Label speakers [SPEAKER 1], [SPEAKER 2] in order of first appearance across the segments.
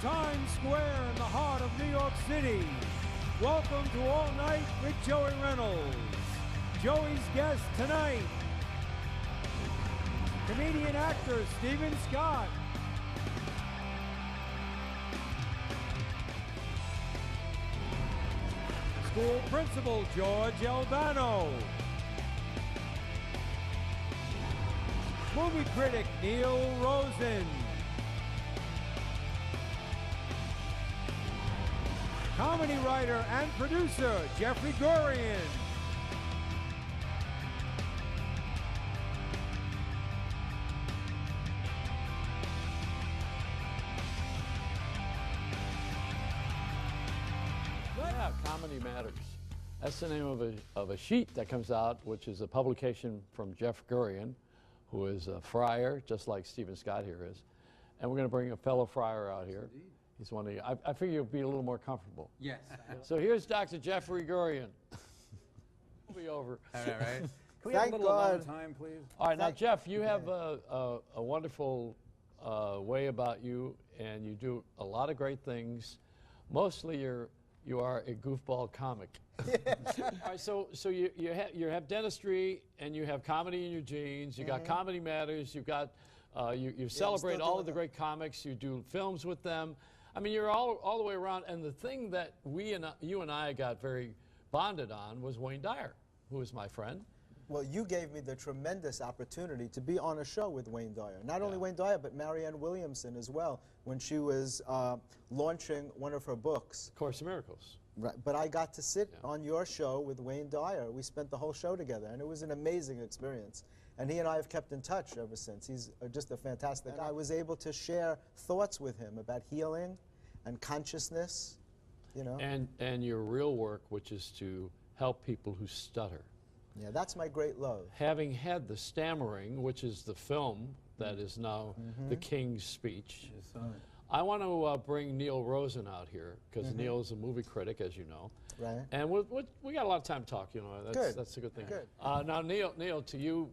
[SPEAKER 1] Times Square in the heart of New York City. Welcome to All Night with Joey Reynolds. Joey's guest tonight, comedian actor Stephen Scott. School principal George Albano. Movie critic Neil Rosen. Comedy writer and producer Jeffrey Gurian.
[SPEAKER 2] Yeah, Comedy Matters. That's the name of a sheet that comes out, which is a publication from Jeff Gurian, who is a friar, just like Stephen Scott here is. And we're going to bring a fellow friar out here.
[SPEAKER 3] Indeed.
[SPEAKER 2] He's one of you. I figure you'll be a little more comfortable.
[SPEAKER 3] Yes.
[SPEAKER 2] So here's Dr. Jeffrey Gurian. We'll be over.
[SPEAKER 3] All right. Can we
[SPEAKER 4] Thank
[SPEAKER 3] have a little alone
[SPEAKER 4] God.
[SPEAKER 3] time, please?
[SPEAKER 2] All right, now, Jeff, you have a wonderful way about you, and you do a lot of great things. Mostly you are a goofball comic. All right, so you have dentistry, and you have comedy in your genes. You got Comedy Matters. You've got you celebrate all of the great comics. You do films with them. I mean, you're all the way around. And the thing that you and I got very bonded on was Wayne Dyer, who is my friend.
[SPEAKER 4] Well, you gave me the tremendous opportunity to be on a show with Wayne Dyer. Not only Wayne Dyer, but Marianne Williamson as well, when she was launching one of her books.
[SPEAKER 2] Course in Miracles.
[SPEAKER 4] Right, but I got to sit on your show with Wayne Dyer. We spent the whole show together, and it was an amazing experience. And he and I have kept in touch ever since. He's just a fantastic guy. I was able to share thoughts with him about healing and consciousness, you know.
[SPEAKER 2] And your real work, which is to help people who stutter.
[SPEAKER 4] Yeah, that's my great love.
[SPEAKER 2] Having had The Stammering, which is the film that is now The King's Speech, I want to bring Neil Rosen out here, because Neil is a movie critic, as you know.
[SPEAKER 4] Right.
[SPEAKER 2] And we got a lot of time to talk, you know. That's a good thing.
[SPEAKER 4] Good.
[SPEAKER 2] Now, Neil, to you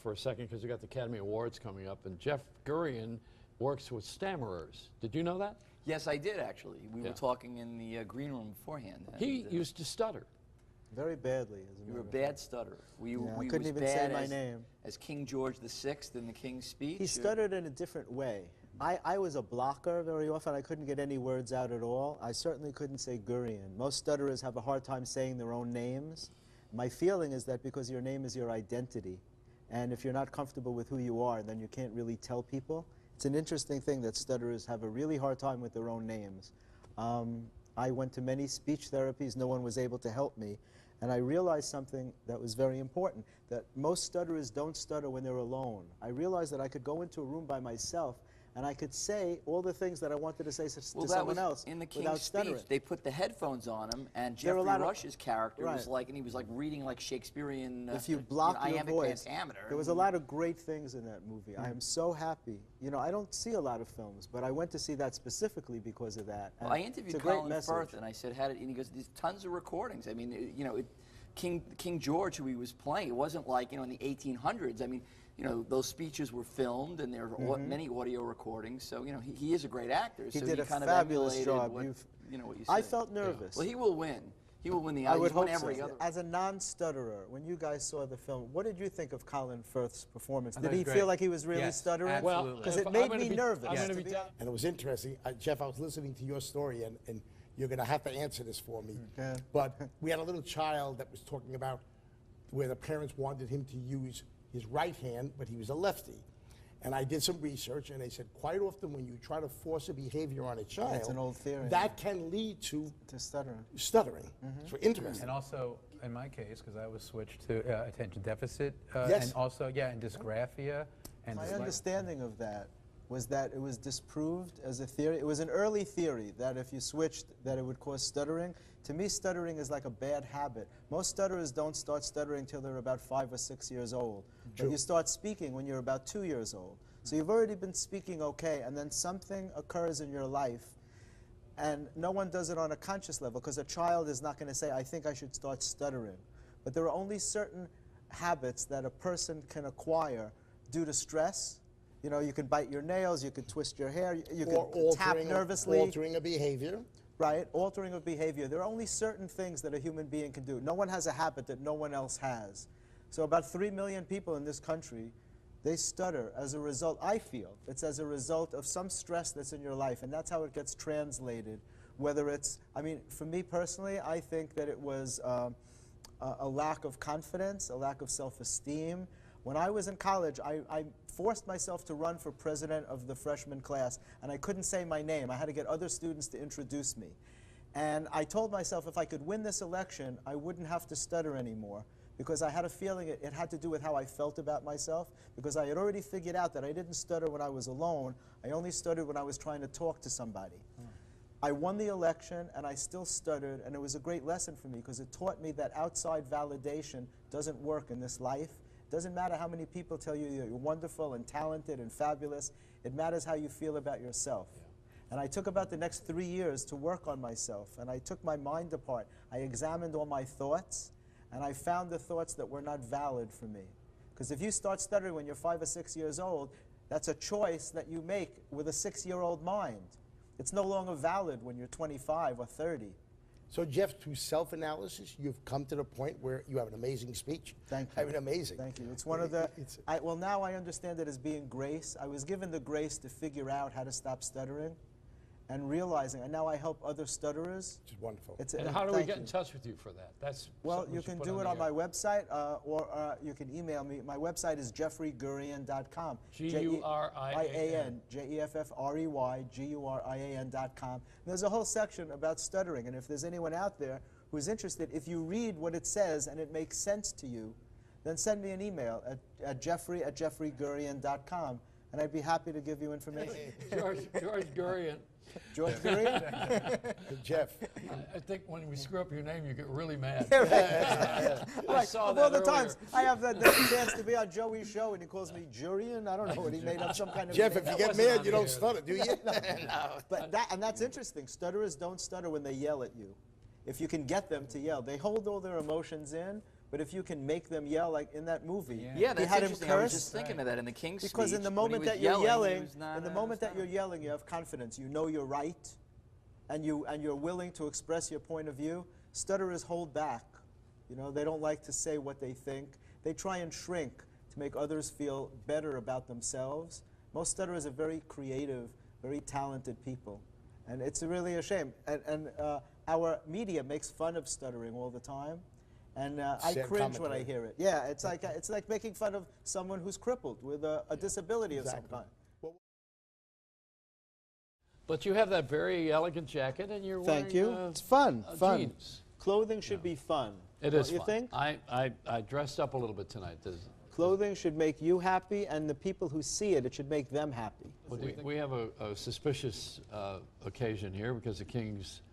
[SPEAKER 2] for a second, because you got the Academy Awards coming up, and Jeff Gurian works with stammerers. Did you know that?
[SPEAKER 5] Yes, I did, actually. We were talking in the green room beforehand.
[SPEAKER 2] He used to stutter.
[SPEAKER 4] Very badly, as a
[SPEAKER 5] You were
[SPEAKER 4] matter
[SPEAKER 5] a
[SPEAKER 4] of
[SPEAKER 5] bad
[SPEAKER 4] fact.
[SPEAKER 5] stutterer.
[SPEAKER 4] I couldn't even say my name.
[SPEAKER 5] As King George VI in the King's Speech?
[SPEAKER 4] He stuttered in a different way. I was a blocker very often. I couldn't get any words out at all. I certainly couldn't say Gurian. Most stutterers have a hard time saying their own names. My feeling is that because your name is your identity, and if you're not comfortable with who you are, then you can't really tell people. It's an interesting thing that stutterers have a really hard time with their own names. I went to many speech therapies. No one was able to help me. And I realized something that was very important, that most stutterers don't stutter when they're alone. I realized that I could go into a room by myself and I could say all the things that I wanted to say to someone else
[SPEAKER 5] in the
[SPEAKER 4] without
[SPEAKER 5] King's
[SPEAKER 4] stuttering.
[SPEAKER 5] Speech. They put the headphones on him, and Jeffrey Rush's character was
[SPEAKER 4] Right.
[SPEAKER 5] like, and he was like reading like Shakespearean.
[SPEAKER 4] If you block your
[SPEAKER 5] iambic
[SPEAKER 4] voice,
[SPEAKER 5] pentameter.
[SPEAKER 4] there was a lot of great things in that movie. I am so happy. You know, I don't see a lot of films, but I went to see that specifically because of that.
[SPEAKER 5] Well, I
[SPEAKER 4] It's
[SPEAKER 5] interviewed
[SPEAKER 4] a great
[SPEAKER 5] Colin
[SPEAKER 4] message.
[SPEAKER 5] Firth, and I said, "How did?" And he goes, "There's tons of recordings. I mean, you know, King George, who he was playing, it wasn't like, you know, in the 1800s. I mean, you know, those speeches were filmed, and there are many audio recordings. So, you know, he is a great actor.
[SPEAKER 4] He
[SPEAKER 5] so
[SPEAKER 4] did
[SPEAKER 5] he
[SPEAKER 4] a
[SPEAKER 5] kind of
[SPEAKER 4] fabulous
[SPEAKER 5] emulated
[SPEAKER 4] job.
[SPEAKER 5] what, you know, what you said.
[SPEAKER 4] I felt nervous.
[SPEAKER 5] Well, he will win. He will win the.
[SPEAKER 4] I would
[SPEAKER 5] he's won
[SPEAKER 4] hope
[SPEAKER 5] every
[SPEAKER 4] so.
[SPEAKER 5] other.
[SPEAKER 4] As a non-stutterer, when you guys saw the film, what did you think of Colin Firth's performance?
[SPEAKER 3] I
[SPEAKER 4] Did
[SPEAKER 3] thought
[SPEAKER 4] he
[SPEAKER 3] it was
[SPEAKER 4] feel
[SPEAKER 3] great.
[SPEAKER 4] like he was really
[SPEAKER 3] Yes,
[SPEAKER 4] stuttering?
[SPEAKER 3] absolutely.
[SPEAKER 4] Because
[SPEAKER 2] If
[SPEAKER 4] it
[SPEAKER 2] I'm
[SPEAKER 4] made
[SPEAKER 2] gonna
[SPEAKER 4] me
[SPEAKER 2] be-
[SPEAKER 4] nervous.
[SPEAKER 2] I'm gonna
[SPEAKER 4] to
[SPEAKER 2] be
[SPEAKER 4] be
[SPEAKER 2] down-
[SPEAKER 4] honest.
[SPEAKER 6] And it was interesting. Jeff, I was listening to your story, and you're going to have to answer this for me.
[SPEAKER 4] Okay.
[SPEAKER 6] But we had a little child that was talking about where the parents wanted him to use his right hand, but he was a lefty. And I did some research, and they said quite often when you try to force a behavior on a child,
[SPEAKER 4] That's an old theory.
[SPEAKER 6] that can lead to
[SPEAKER 4] Stuttering.
[SPEAKER 6] stuttering. It's interesting.
[SPEAKER 3] And also, in my case, because I was switched to attention deficit,
[SPEAKER 6] Yes.
[SPEAKER 3] and also, and dysgraphia. And
[SPEAKER 4] My
[SPEAKER 3] dyslexia.
[SPEAKER 4] understanding of that was that it was disproved as a theory. It was an early theory that if you switched, that it would cause stuttering. To me, stuttering is like a bad habit. Most stutterers don't start stuttering till they're about 5 or 6 years old. But you start speaking when you're about 2 years old. So you've already been speaking okay, and then something occurs in your life, and no one does it on a conscious level, because a child is not going to say, I think I should start stuttering. But there are only certain habits that a person can acquire due to stress You know, you can bite your nails, you could twist your hair, you
[SPEAKER 6] Or
[SPEAKER 4] can tap nervously.
[SPEAKER 6] altering a behavior.
[SPEAKER 4] Right, altering of behavior. There are only certain things that a human being can do. No one has a habit that no one else has. So about 3 million people in this country, they stutter as a result, I feel, it's as a result of some stress that's in your life, and that's how it gets translated. Whether it's, I mean, for me personally, I think that it was a lack of confidence, a lack of self-esteem. When I was in college, I forced myself to run for president of the freshman class, and I couldn't say my name. I had to get other students to introduce me. And I told myself if I could win this election, I wouldn't have to stutter anymore, because I had a feeling it had to do with how I felt about myself, because I had already figured out that I didn't stutter when I was alone. I only stuttered when I was trying to talk to somebody. I won the election, and I still stuttered, and it was a great lesson for me, because it taught me that outside validation doesn't work in this life. It doesn't matter how many people tell you you're wonderful and talented and fabulous. It matters how you feel about yourself. And I took about the next 3 years to work on myself, and I took my mind apart. I examined all my thoughts, and I found the thoughts that were not valid for me. Because if you start stuttering when you're 5 or 6 years old, that's a choice that you make with a 6-year-old mind. It's no longer valid when you're 25 or 30.
[SPEAKER 6] So, Jeff, through self-analysis, you've come to the point where you have an amazing speech.
[SPEAKER 4] Thank you.
[SPEAKER 6] I mean, amazing.
[SPEAKER 4] Thank you. It's one of the, well, now I understand it as being grace. I was given the grace to figure out how to stop stuttering and realizing, and now I help other stutterers.
[SPEAKER 6] Which is wonderful.
[SPEAKER 2] And how do we get in touch with you for that? That's
[SPEAKER 4] well, you can do it on my website, or you can email me. My website is jeffreygurian.com.
[SPEAKER 2] G-U-R-I-A-N.
[SPEAKER 4] Jeffreygurian.com. There's a whole section about stuttering, and if there's anyone out there who's interested, if you read what it says and it makes sense to you, then send me an email at jeffrey@jeffreygurian.com, and I'd be happy to give you information.
[SPEAKER 2] George Gurian.
[SPEAKER 4] George Gurian?
[SPEAKER 6] Jeff.
[SPEAKER 2] I think when we screw up your name, you get really mad.
[SPEAKER 4] I
[SPEAKER 2] saw
[SPEAKER 4] of
[SPEAKER 2] that
[SPEAKER 4] all the
[SPEAKER 2] earlier.
[SPEAKER 4] times I have the chance to be on Joey's show, and he calls me Jurian. I don't know what he made up some kind of
[SPEAKER 6] Jeff,
[SPEAKER 4] name.
[SPEAKER 6] if you get mad, you don't stutter, do you?
[SPEAKER 4] But that's interesting. Stutterers don't stutter when they yell at you. If you can get them to yell, they hold all their emotions in. But if you can make them yell, like in that movie,
[SPEAKER 5] Yeah,
[SPEAKER 4] he
[SPEAKER 5] that's
[SPEAKER 4] had him
[SPEAKER 5] interesting. I was
[SPEAKER 4] curse.
[SPEAKER 5] just thinking of that in the King's speech.
[SPEAKER 4] Because in the
[SPEAKER 5] when he
[SPEAKER 4] moment
[SPEAKER 5] was
[SPEAKER 4] that you're yelling,
[SPEAKER 5] he was not,
[SPEAKER 4] in the moment that you're yelling, you have confidence. You know you're right, and you're willing to express your point of view. Stutterers hold back. You know, they don't like to say what they think. They try and shrink to make others feel better about themselves. Most stutterers are very creative, very talented people, and it's really a shame. And our media makes fun of stuttering all the time. And I cringe when I hear it. Yeah, it's like making fun of someone who's crippled with a disability of some kind.
[SPEAKER 2] But you have that very elegant jacket, and you're
[SPEAKER 4] Thank
[SPEAKER 2] wearing
[SPEAKER 4] you. It's fun.
[SPEAKER 2] jeans.
[SPEAKER 4] Clothing should be fun.
[SPEAKER 2] It is
[SPEAKER 4] Don't you
[SPEAKER 2] fun.
[SPEAKER 4] think?
[SPEAKER 2] I dressed up a little bit tonight.
[SPEAKER 4] Clothing should make you happy, and the people who see it, it should make them happy.
[SPEAKER 2] Well, we have a suspicious occasion here because the Kings.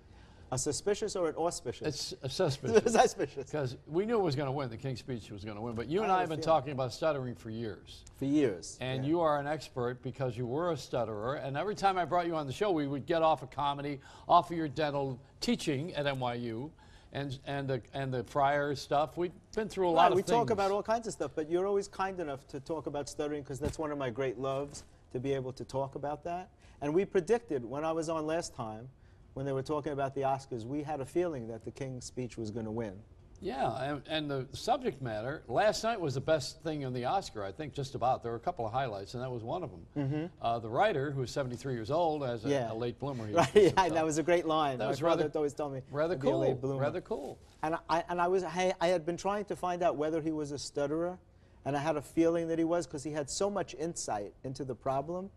[SPEAKER 4] A suspicious or an auspicious?
[SPEAKER 2] It's suspicious.
[SPEAKER 4] Suspicious.
[SPEAKER 2] Because we knew it was going to win. The King's speech was going to win. But you and
[SPEAKER 4] I
[SPEAKER 2] I
[SPEAKER 4] have
[SPEAKER 2] have
[SPEAKER 4] a
[SPEAKER 2] been
[SPEAKER 4] feeling.
[SPEAKER 2] talking about stuttering for years.
[SPEAKER 4] For years.
[SPEAKER 2] And
[SPEAKER 4] yeah.
[SPEAKER 2] you are an expert because you were a stutterer. And every time I brought you on the show, we would get off of comedy, off of your dental teaching at NYU, and the Friar stuff. We've been through a lot of
[SPEAKER 4] we
[SPEAKER 2] things.
[SPEAKER 4] talk about all kinds of stuff, but you're always kind enough to talk about stuttering because that's one of my great loves, to be able to talk about that. And we predicted when I was on last time, when they were talking about the Oscars, we had a feeling that the King's speech was going to win.
[SPEAKER 2] Yeah, and the subject matter, last night was the best thing on the Oscar, I think, just about. There were a couple of highlights, and that was one of them. The writer, who's 73 years old, as a late bloomer.
[SPEAKER 4] Right, yeah, that was a great line.
[SPEAKER 2] That was
[SPEAKER 4] My brother
[SPEAKER 2] rather,
[SPEAKER 4] always told me.
[SPEAKER 2] rather
[SPEAKER 4] to be a
[SPEAKER 2] cool.
[SPEAKER 4] late bloomer.
[SPEAKER 2] Rather cool.
[SPEAKER 4] And I had been trying to find out whether he was a stutterer, and I had a feeling that he was because he had so much insight into the problem.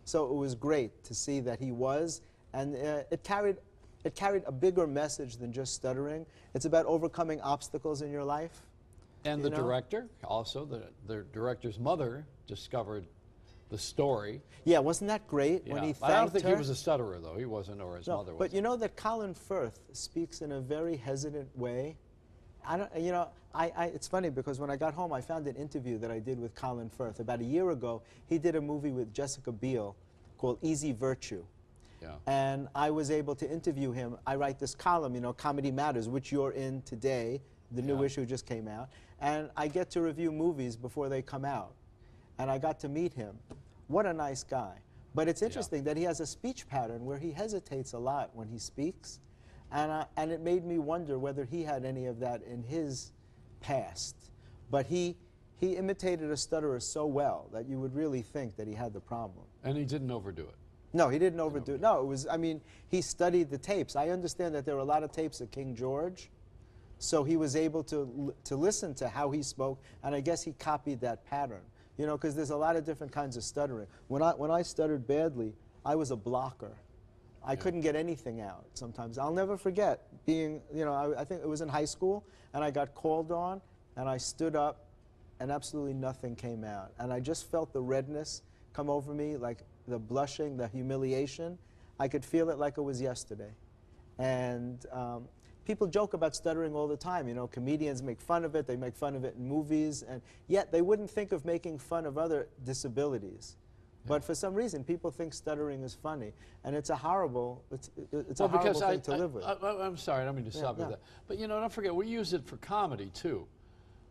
[SPEAKER 4] So it was great to see that he was, and it carried a bigger message than just stuttering. It's about overcoming obstacles in your life.
[SPEAKER 2] And the director, also, the director's mother discovered the story.
[SPEAKER 4] Yeah, wasn't that great when he thanked her?
[SPEAKER 2] I don't think he was a stutterer, though. He wasn't, or his mother was.
[SPEAKER 4] But you know that Colin Firth speaks in a very hesitant way. It's funny because when I got home, I found an interview that I did with Colin Firth. About a year ago, he did a movie with Jessica Biel called Easy Virtue.
[SPEAKER 2] Yeah.
[SPEAKER 4] And I was able to interview him. I write this column, Comedy Matters, which you're in today. The new issue just came out. And I get to review movies before they come out. And I got to meet him. what a nice guy. But it's interesting that he has a speech pattern where he hesitates a lot when he speaks. And it made me wonder whether he had any of that in his past. But he imitated a stutterer so well that you would really think that he had the problem.
[SPEAKER 2] And he didn't overdo it.
[SPEAKER 4] No, he didn't overdo it. No, it was, I mean, he studied the tapes. I understand that there were a lot of tapes of King George, so he was able to listen to how he spoke, and I guess he copied that pattern. You know, because there's a lot of different kinds of stuttering. When I stuttered badly, I was a blocker. I couldn't get anything out sometimes. I'll never forget being, you know, I think it was in high school, and I got called on, and I stood up, and absolutely nothing came out. And I just felt the redness come over me, like the blushing, the humiliation. I could feel it like it was yesterday. And people joke about stuttering all the time. You know, comedians make fun of it. They make fun of it in movies. And yet they wouldn't think of making fun of other disabilities. But for some reason, people think stuttering is funny. And it's a horrible, it's a horrible thing to live with.
[SPEAKER 2] I'm sorry, I don't mean to stop you there. But you know, don't forget, we use it for comedy too.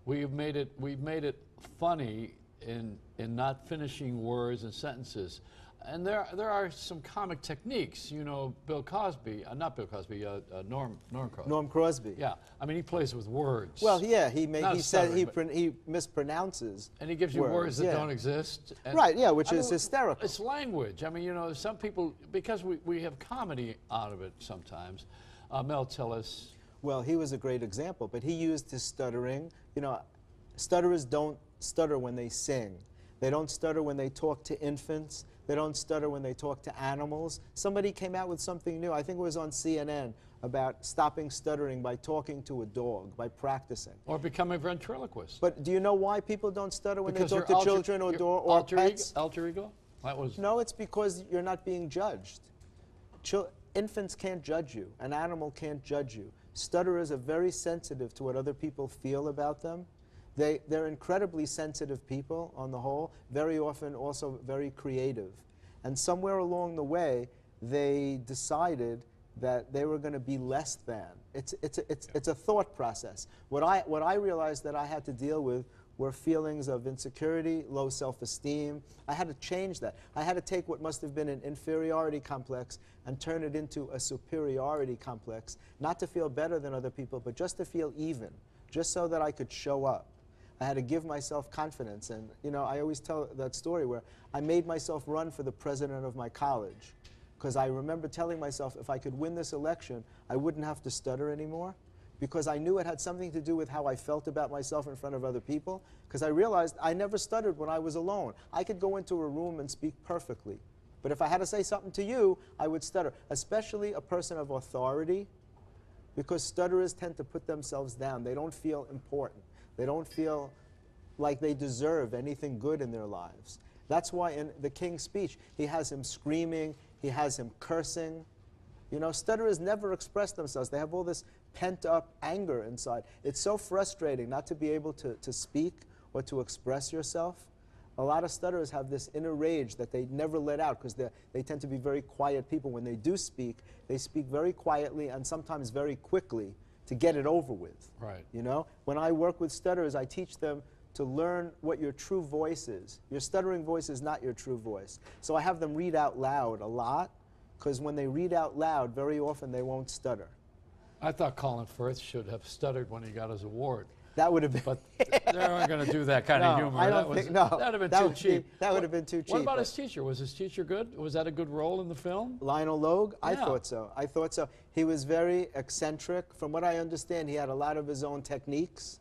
[SPEAKER 2] We've made it funny in not finishing words and sentences. And there are some comic techniques. You know, Bill Cosby, not Bill Cosby, Norm Crosby.
[SPEAKER 4] Norm Crosby.
[SPEAKER 2] Yeah, I mean, he plays with words.
[SPEAKER 4] Well, yeah, he mispronounces.
[SPEAKER 2] And he gives you words that don't exist. And
[SPEAKER 4] right, yeah, which is hysterical.
[SPEAKER 2] It's language. I mean, you know, some people, because we have comedy out of it sometimes. Mel, tell us.
[SPEAKER 4] Well, he was a great example, but he used his stuttering. You know, stutterers don't stutter when they sing. They don't stutter when they talk to infants. They don't stutter when they talk to animals. Somebody came out with something new, I think it was on CNN, about stopping stuttering by talking to a dog, by practicing.
[SPEAKER 2] Or becoming a ventriloquist.
[SPEAKER 4] But do you know why people don't stutter when they talk to children or pets?
[SPEAKER 2] Alter ego? That was
[SPEAKER 4] No, it's because you're not being judged. Infants can't judge you. An animal can't judge you. Stutterers are very sensitive to what other people feel about them. They're incredibly sensitive people on the whole, very often also very creative. And somewhere along the way, they decided that they were going to be less than. It's a thought process. What I realized that I had to deal with were feelings of insecurity, low self-esteem. I had to change that. I had to take what must have been an inferiority complex and turn it into a superiority complex, not to feel better than other people, but just to feel even, just so that I could show up. I had to give myself confidence. And, you know, I always tell that story where I made myself run for the president of my college because I remember telling myself if I could win this election, I wouldn't have to stutter anymore, because I knew it had something to do with how I felt about myself in front of other people, because I realized I never stuttered when I was alone. I could go into a room and speak perfectly. But if I had to say something to you, I would stutter, especially a person of authority, because stutterers tend to put themselves down. They don't feel important. They don't feel like they deserve anything good in their lives. That's why in the King's speech, he has him screaming, he has him cursing. You know, stutterers never express themselves. They have all this pent-up anger inside. It's so frustrating not to be able to speak or to express yourself. A lot of stutterers have this inner rage that they never let out because they tend to be very quiet people. When they do speak, they speak very quietly and sometimes very quickly to get it over with.
[SPEAKER 2] Right.
[SPEAKER 4] You know, when I work with stutterers, I teach them to learn what your true voice is. Your stuttering voice is not your true voice. So I have them read out loud a lot, because when they read out loud, very often they won't stutter.
[SPEAKER 2] I thought Colin Firth should have stuttered when he got his award.
[SPEAKER 4] That would have been.
[SPEAKER 2] But they aren't going to do that kind of humor.
[SPEAKER 4] I don't think, no.
[SPEAKER 2] That would have been too cheap.
[SPEAKER 4] That would have been too cheap.
[SPEAKER 2] What about his teacher? Was his teacher good? Was that a good role in the film?
[SPEAKER 4] Lionel Logue? I
[SPEAKER 2] Yeah.
[SPEAKER 4] thought so. I thought so. He was very eccentric. From what I understand, he had a lot of his own techniques.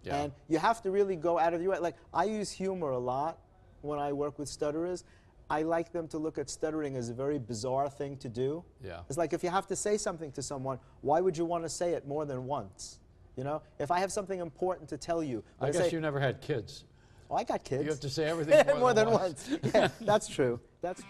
[SPEAKER 2] Yeah.
[SPEAKER 4] And you have to really go out of your way. Like, I use humor a lot when I work with stutterers. I like them to look at stuttering as a very bizarre thing to do.
[SPEAKER 2] Yeah.
[SPEAKER 4] It's like if you have to say something to someone, why would you want to say it more than once? You know, if I have something important to tell you,
[SPEAKER 2] I guess you never had kids.
[SPEAKER 4] oh, I got kids.
[SPEAKER 2] You have to say everything
[SPEAKER 4] more than
[SPEAKER 2] once.
[SPEAKER 4] once. Yeah, that's true. That's.